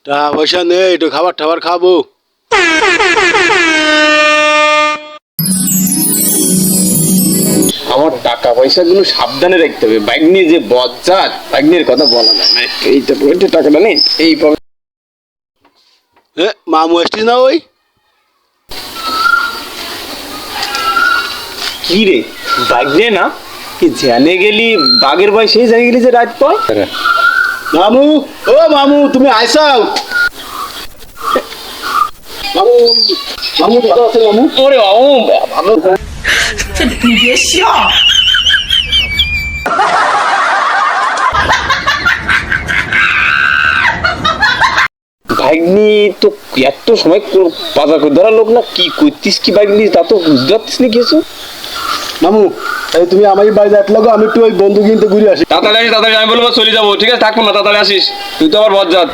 টাকা পয়সা নেই, একটু খাবার টাবার খাবো। আমার টাকা পয়সা গুলো সাবধানে রাখতে হবে। বাইক নিয়ে যে বজ্জাত, বাইক নিয়ে কথা বলা যায় না। এইটা পয়েন্টে টাকাটা নেই, এই পাবে। মামু আসছিস না ওই? কি রে বাইক নিয়ে না কি জেনে গেলি বাগের ভাই সেই জায়গায় গেলি যে রাত পয়। মামু, ও মামু তুমি আইসাও। মামু, মামু ভালো আছে মামু? ওরে বাবু ভালো।你别笑。বাইক নিয়ে তো এত সময় বাজার করে ধরা লোক না, কি করতিস কি বাইক নিয়ে তা তো বুঝতে পারতিস না কিছু। মামু এই তুমি আমার বাড়িতে আসলে আমি একটু ওই বন্ধু কিনতে ঘুরে আসি। তাড়াতাড়ি আসিস, তাড়াতাড়ি। আমি বলবো চলে যাবো, ঠিক আছে? থাকবো না, তাড়াতাড়ি আসিস। তুই তো আবার বজ্জাত।